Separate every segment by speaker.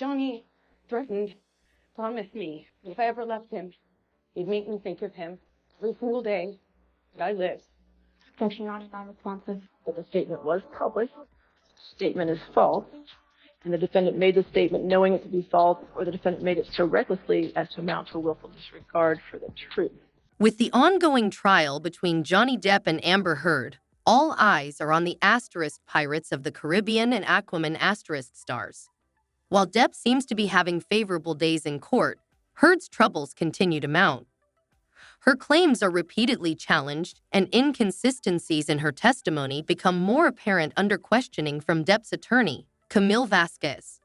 Speaker 1: Johnny threatened, promised me if I ever left him, he'd make me think of him every single day that I lived.
Speaker 2: Objection, Your Honor, non-responsive.
Speaker 3: But the statement was published. The statement is false, and the defendant made the statement knowing it to be false, or the defendant made it so recklessly as to amount to willful disregard for the truth.
Speaker 4: With the ongoing trial between Johnny Depp and Amber Heard, all eyes are on the asterisk pirates of the Caribbean and Aquaman asterisk stars. While Depp seems to be having favorable days in court, Heard's troubles continue to mount. Her claims are repeatedly challenged, and inconsistencies in her testimony become more apparent under questioning from Depp's attorney, Camille Vasquez.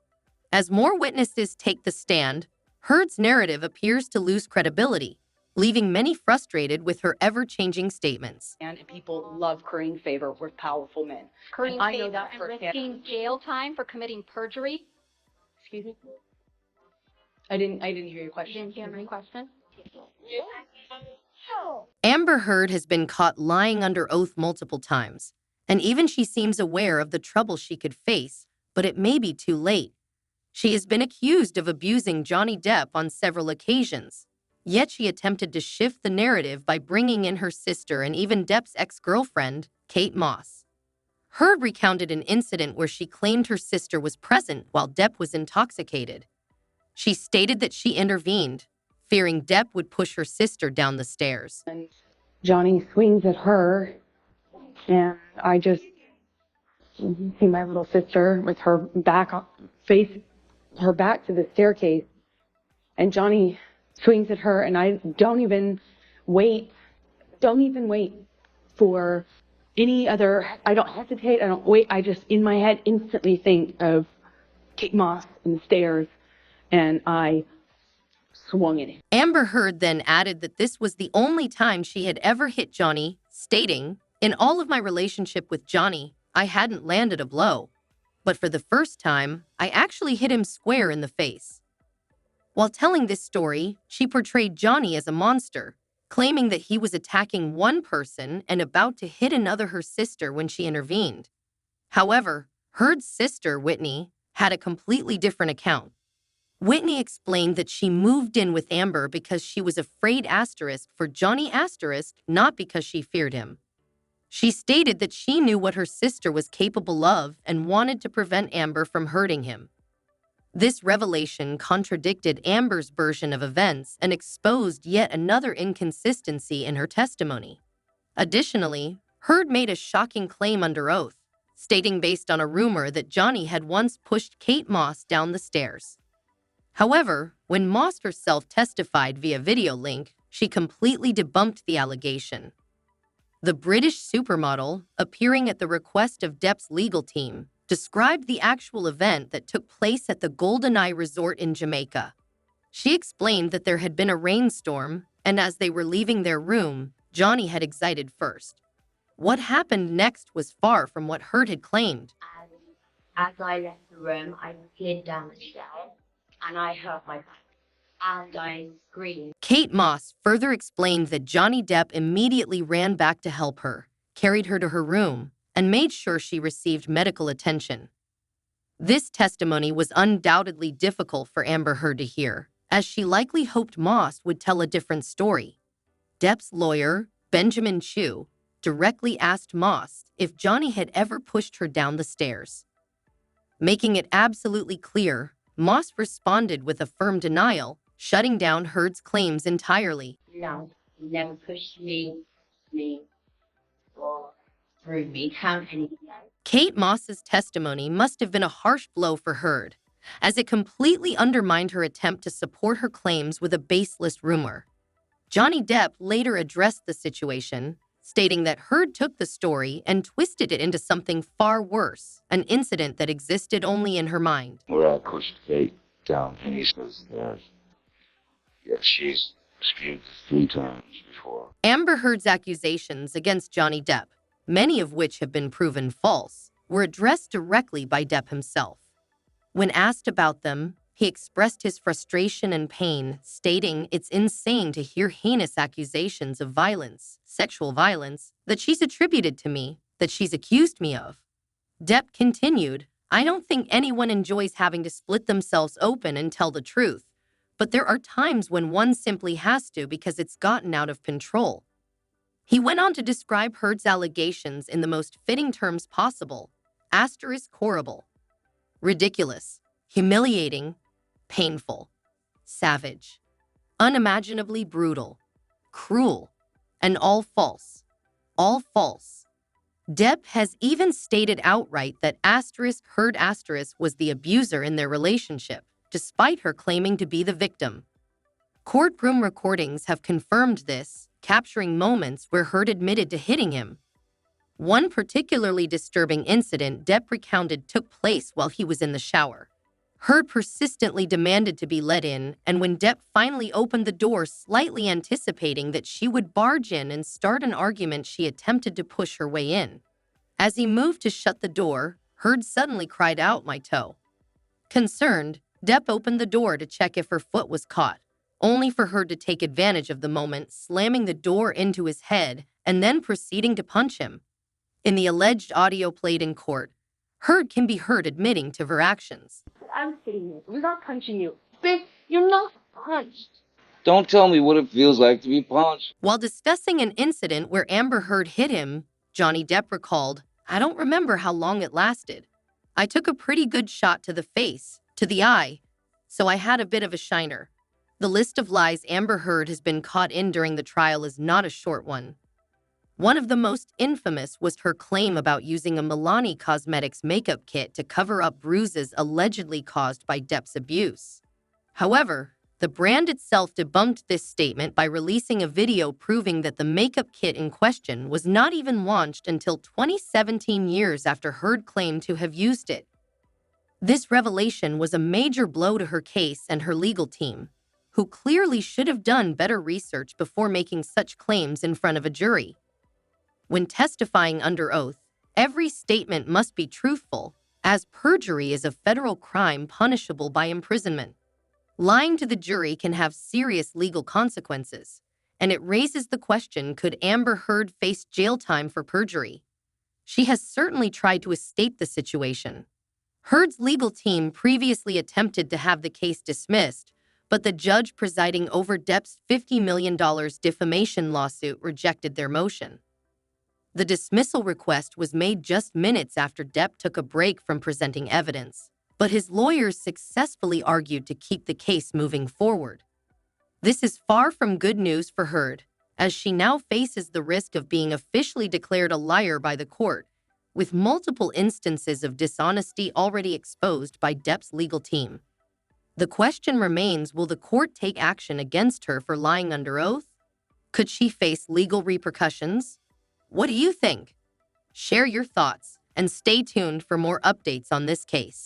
Speaker 4: As more witnesses take the stand, Heard's narrative appears to lose credibility, leaving many frustrated with her ever-changing statements.
Speaker 1: And people love currying favor with powerful men.
Speaker 2: Currying
Speaker 1: I know
Speaker 2: favor
Speaker 1: that
Speaker 2: and
Speaker 1: firsthand.
Speaker 2: risking jail time for committing perjury.
Speaker 1: Excuse me? I didn't hear your question.
Speaker 2: Didn't hear my question.
Speaker 4: Amber Heard has been caught lying under oath multiple times, and even she seems aware of the trouble she could face, but it may be too late. She has been accused of abusing Johnny Depp on several occasions, yet she attempted to shift the narrative by bringing in her sister and even Depp's ex-girlfriend, Kate Moss. Heard recounted an incident where she claimed her sister was present while Depp was intoxicated. She stated that she intervened, fearing Depp would push her sister down the stairs.
Speaker 1: And Johnny swings at her, and I just see my little sister with her back to the staircase, and Johnny swings at her, and I don't even wait for any other, I don't hesitate, I don't wait, I just in my head instantly think of Kate Moss and the stairs, and I swung at him.
Speaker 4: Amber Heard then added that this was the only time she had ever hit Johnny, stating, "In all of my relationship with Johnny, I hadn't landed a blow. But for the first time, I actually hit him square in the face." While telling this story, she portrayed Johnny as a monster, claiming that he was attacking one person and about to hit another, her sister, when she intervened. However, Heard's sister, Whitney, had a completely different account. Whitney explained that she moved in with Amber because she was afraid for Johnny not because she feared him. She stated that she knew what her sister was capable of and wanted to prevent Amber from hurting him. This revelation contradicted Amber's version of events and exposed yet another inconsistency in her testimony. Additionally, Heard made a shocking claim under oath, stating based on a rumor that Johnny had once pushed Kate Moss down the stairs. However, when Moss herself testified via video link, she completely debunked the allegation. The British supermodel, appearing at the request of Depp's legal team, described the actual event that took place at the Golden Eye Resort in Jamaica. She explained that there had been a rainstorm, and as they were leaving their room, Johnny had exited first. What happened next was far from what Heard had claimed.
Speaker 5: As I left the room, I slid down the stairs, and I hurt my back, and I screamed.
Speaker 4: Kate Moss further explained that Johnny Depp immediately ran back to help her, carried her to her room, and made sure she received medical attention. This testimony was undoubtedly difficult for Amber Heard to hear, as she likely hoped Moss would tell a different story. Depp's lawyer, Benjamin Chu, directly asked Moss if Johnny had ever pushed her down the stairs. Making it absolutely clear, Moss responded with a firm denial, shutting down Heard's claims entirely.
Speaker 5: No, he never pushed me, or threw me down anything.
Speaker 4: Kate Moss's testimony must have been a harsh blow for Heard, as it completely undermined her attempt to support her claims with a baseless rumor. Johnny Depp later addressed the situation, stating that Heard took the story and twisted it into something far worse, an incident that existed only in her mind.
Speaker 6: Where I pushed Kate down Eastman's stairs. Yeah, she's spewed 3 times before.
Speaker 4: Amber Heard's accusations against Johnny Depp, many of which have been proven false, were addressed directly by Depp himself. When asked about them, he expressed his frustration and pain, stating it's insane to hear heinous accusations of violence, sexual violence, that she's attributed to me, that she's accused me of. Depp continued, I don't think anyone enjoys having to split themselves open and tell the truth, but there are times when one simply has to because it's gotten out of control. He went on to describe Heard's allegations in the most fitting terms possible. Horrible, ridiculous, humiliating, painful, savage, unimaginably brutal, cruel, and all false. All false. Depp has even stated outright that Heard was the abuser in their relationship, despite her claiming to be the victim. Courtroom recordings have confirmed this, capturing moments where Heard admitted to hitting him. One particularly disturbing incident Depp recounted took place while he was in the shower. Heard persistently demanded to be let in, and when Depp finally opened the door, slightly anticipating that she would barge in and start an argument, she attempted to push her way in. As he moved to shut the door, Heard suddenly cried out, "My toe." Concerned, Depp opened the door to check if her foot was caught, only for Heard to take advantage of the moment, slamming the door into his head and then proceeding to punch him. In the alleged audio played in court, Heard can be heard admitting to her actions.
Speaker 5: I'm hitting you. I'm not punching you. Bitch, you're not punched.
Speaker 6: Don't tell me what it feels like to be punched.
Speaker 4: While discussing an incident where Amber Heard hit him, Johnny Depp recalled, "I don't remember how long it lasted. I took a pretty good shot to the face, to the eye, so I had a bit of a shiner." The list of lies Amber Heard has been caught in during the trial is not a short one. One of the most infamous was her claim about using a Milani Cosmetics makeup kit to cover up bruises allegedly caused by Depp's abuse. However, the brand itself debunked this statement by releasing a video proving that the makeup kit in question was not even launched until 2017, years after Heard claimed to have used it. This revelation was a major blow to her case and her legal team, who clearly should have done better research before making such claims in front of a jury. When testifying under oath, every statement must be truthful, as perjury is a federal crime punishable by imprisonment. Lying to the jury can have serious legal consequences, and it raises the question, could Amber Heard face jail time for perjury? She has certainly tried to escape the situation. Heard's legal team previously attempted to have the case dismissed, but the judge presiding over Depp's $50 million defamation lawsuit rejected their motion. The dismissal request was made just minutes after Depp took a break from presenting evidence, but his lawyers successfully argued to keep the case moving forward. This is far from good news for Heard, as she now faces the risk of being officially declared a liar by the court, with multiple instances of dishonesty already exposed by Depp's legal team. The question remains, will the court take action against her for lying under oath? Could she face legal repercussions? What do you think? Share your thoughts and stay tuned for more updates on this case.